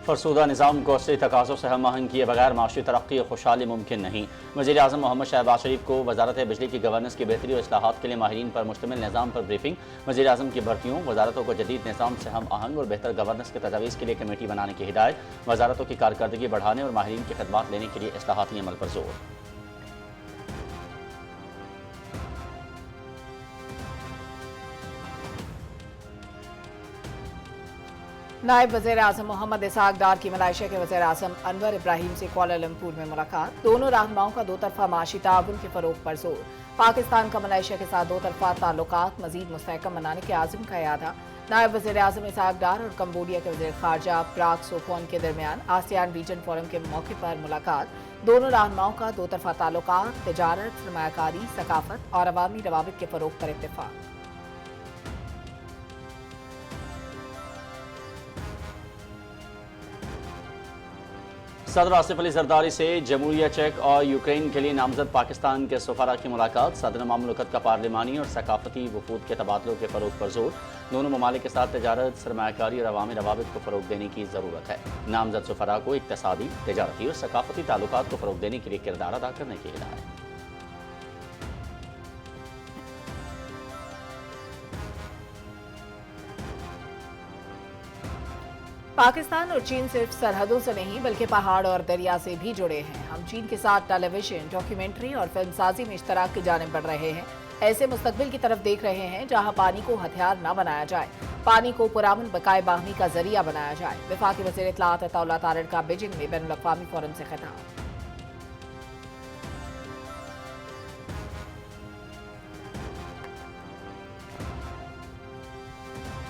فرسودہ نظام کو عصری تقاضوں سے ہم آہنگ کیے بغیر معاشی ترقی اور خوشحالی ممکن نہیں۔ وزیر اعظم محمد شہباز شریف کو وزارت بجلی کی گورننس کی بہتری اور اصلاحات کے لیے ماہرین پر مشتمل نظام پر بریفنگ۔ وزیر اعظم کی بھرتیوں، وزارتوں کو جدید نظام سے ہم آہنگ اور بہتر گورننس کی تجاویز کے لیے کمیٹی بنانے کی ہدایت۔ وزارتوں کی کارکردگی بڑھانے اور ماہرین کی خدمات لینے کے لیے اصلاحاتی عمل پر زور۔ نائب وزیر اعظم محمد اسحاق ڈار کی ملائیشیا کے وزیر اعظم انور ابراہیم سے کوالالمپور میں ملاقات۔ دونوں رہنماؤں کا دو طرفہ معاشی تعاون کے فروغ پر زور۔ پاکستان کا ملائیشیا کے ساتھ دو طرفہ تعلقات مزید مستحکم بنانے کے عزم کا اعادہ۔ نائب وزیر اعظم اسحاق ڈار اور کمبوڈیا کے وزیر خارجہ پراک سوکھون کے درمیان آسیان ریجن فورم کے موقع پر ملاقات۔ دونوں رہنماؤں کا دو طرفہ تعلقات، تجارت، سرمایہ کاری، ثقافت اور عوامی روابط کے فروغ پر اتفاق۔ صدر آصف علی زرداری سے جمہوریہ چیک اور یوکرین کے لیے نامزد پاکستان کے سفراء کی ملاقات۔ صدر مملکت کا پارلیمانی اور ثقافتی وفود کے تبادلوں کے فروغ پر زور۔ دونوں ممالک کے ساتھ تجارت، سرمایہ کاری اور عوامی روابط کو فروغ دینے کی ضرورت ہے۔ نامزد سفراء کو اقتصادی، تجارتی اور ثقافتی تعلقات کو فروغ دینے کے لیے کردار ادا کرنے کی ہدایت۔ پاکستان اور چین صرف سرحدوں سے نہیں بلکہ پہاڑ اور دریا سے بھی جڑے ہیں۔ ہم چین کے ساتھ ٹیلی ویژن، ڈاکیومنٹری اور فلم سازی میں اشتراک کی جانب بڑھ رہے ہیں۔ ایسے مستقبل کی طرف دیکھ رہے ہیں جہاں پانی کو ہتھیار نہ بنایا جائے، پانی کو پرامن بقائے باہمی کا ذریعہ بنایا جائے۔ وفاقی وزیر اطلاعات عطا اللہ تارڑ کا بیجنگ میں بین الاقوامی فورم سے خطاب۔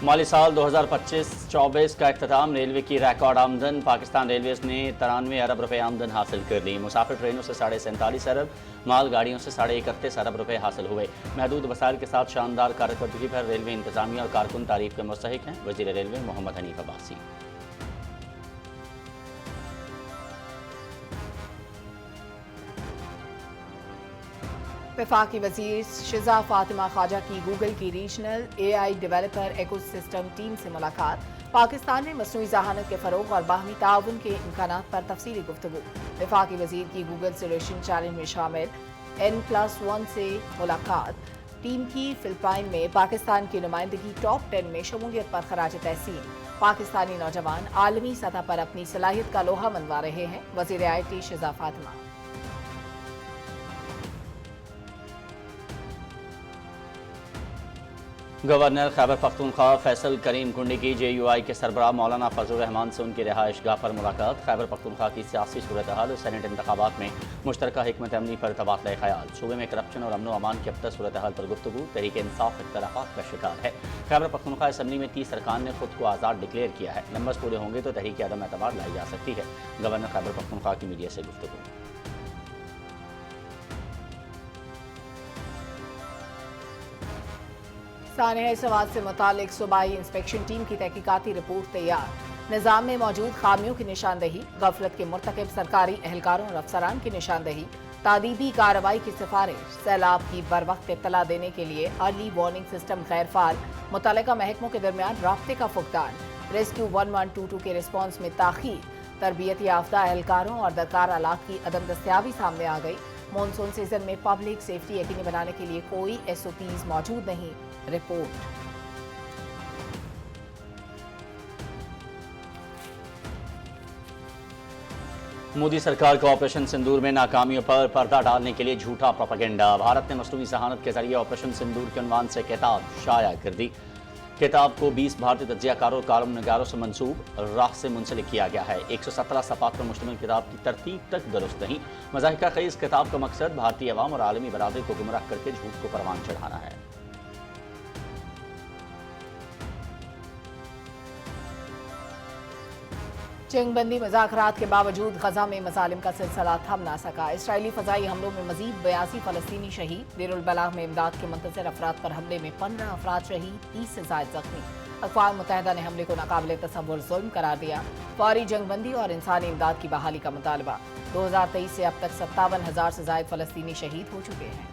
مالی سال 2025-24 کا اختتام۔ ریلوے کی ریکارڈ آمدن۔ پاکستان ریلویز نے 93 ارب روپے آمدن حاصل کر لی۔ مسافر ٹرینوں سے 47.5 ارب، مال گاڑیوں سے 31.5 ارب روپے حاصل ہوئے۔ محدود وسائل کے ساتھ شاندار کارکردگی پر ریلوے انتظامیہ اور کارکن تعریف کے مستحق ہیں۔ وزیر ریلوے محمد حنیف عباسی۔ وفاقی وزیر شزا فاطمہ خواجہ کی گوگل کی ریجنل اے آئی ڈیولپر ایکو سسٹم ٹیم سے ملاقات۔ پاکستان میں مصنوعی ذہانت کے فروغ اور باہمی تعاون کے امکانات پر تفصیلی گفتگو۔ وفاقی وزیر کی گوگل سولوشن چیلنج میں شامل N+1 سے ملاقات۔ ٹیم کی فلپائن میں پاکستان کی نمائندگی ٹاپ 10 میں شمولیت پر خراج تحسین۔ پاکستانی نوجوان عالمی سطح پر اپنی صلاحیت کا لوہا منوا رہے ہیں۔ وزیر آئی ٹی شزا فاطمہ۔ گورنر خیبر پختونخوا فیصل کریم کنڈی کی جے یو آئی کے سربراہ مولانا فضل الرحمان سے ان کی رہائش گاہ پر ملاقات۔ خیبر پختونخوا کی سیاسی صورتحال اور سینٹ انتخابات میں مشترکہ حکمت عملی پر تبادلہ خیال۔ صوبے میں کرپشن اور امن و امان کی ابتر صورتحال پر گفتگو۔ تحریک انصاف اختلافات کا شکار ہے۔ خیبر پختونخوا اسمبلی میں 30 ارکان نے خود کو آزاد ڈکلیئر کیا ہے۔ نمبرز پورے ہوں گے تو تحریک عدم اعتبار لائی جا سکتی ہے۔ گورنر خیبر پختونخوا کی میڈیا سے گفتگو۔ سانحہ سواد سے متعلق صوبائی انسپیکشن ٹیم کی تحقیقاتی رپورٹ تیار۔ نظام میں موجود خامیوں کی نشاندہی، غفلت کے مرتکب سرکاری اہلکاروں اور افسران کی نشاندہی، تادیبی کارروائی کی سفارش، سیلاب کی بروقت اطلاع دینے کے لیے ارلی وارننگ سسٹم غیر فعال، متعلقہ محکموں کے درمیان رابطے کا فقدان، ریسکیو 1122 کے رسپانس میں تاخیر، تربیت یافتہ اہلکاروں اور درکار آلات کی عدم دستیابی سامنے آ گئی۔ مونسون سیزن میں پبلک سیفٹی یقینی بنانے کے لیے کوئی ایس او پیز موجود نہیں۔ رپورٹ۔ مودی سرکار کا آپریشن سندور میں ناکامیوں پر پردہ ڈالنے کے لیے جھوٹا پروپیگنڈا۔ بھارت نے مصنوعی ذہانت کے ذریعے آپریشن سندور کے عنوان سے کتاب شائع کر دی۔ کتاب کو 20 بھارتی تجزیہ کاروں اور کالم نگاروں سے منسوب راہ سے منسلک کیا گیا ہے۔ 117 صفحات پر مشتمل کتاب کی ترتیب تک درست نہیں۔ مضحکہ خیز کتاب کا مقصد بھارتی عوام اور عالمی برادری کو گمراہ کر کے جھوٹ کو پروان چڑھانا ہے۔ جنگ بندی مذاکرات کے باوجود غزہ میں مظالم کا سلسلہ تھم نہ سکا۔ اسرائیلی فضائی حملوں میں مزید 82 فلسطینی شہید۔ دیر البلاغ میں امداد کے منتظر افراد پر حملے میں 15 افراد شہید، 30 سے زائد زخمی۔ اقوام متحدہ نے حملے کو ناقابل تصور ظلم قرار دیا۔ فوری جنگ بندی اور انسانی امداد کی بحالی کا مطالبہ۔ 2023 سے اب تک 57,000 سے زائد فلسطینی شہید ہو چکے ہیں۔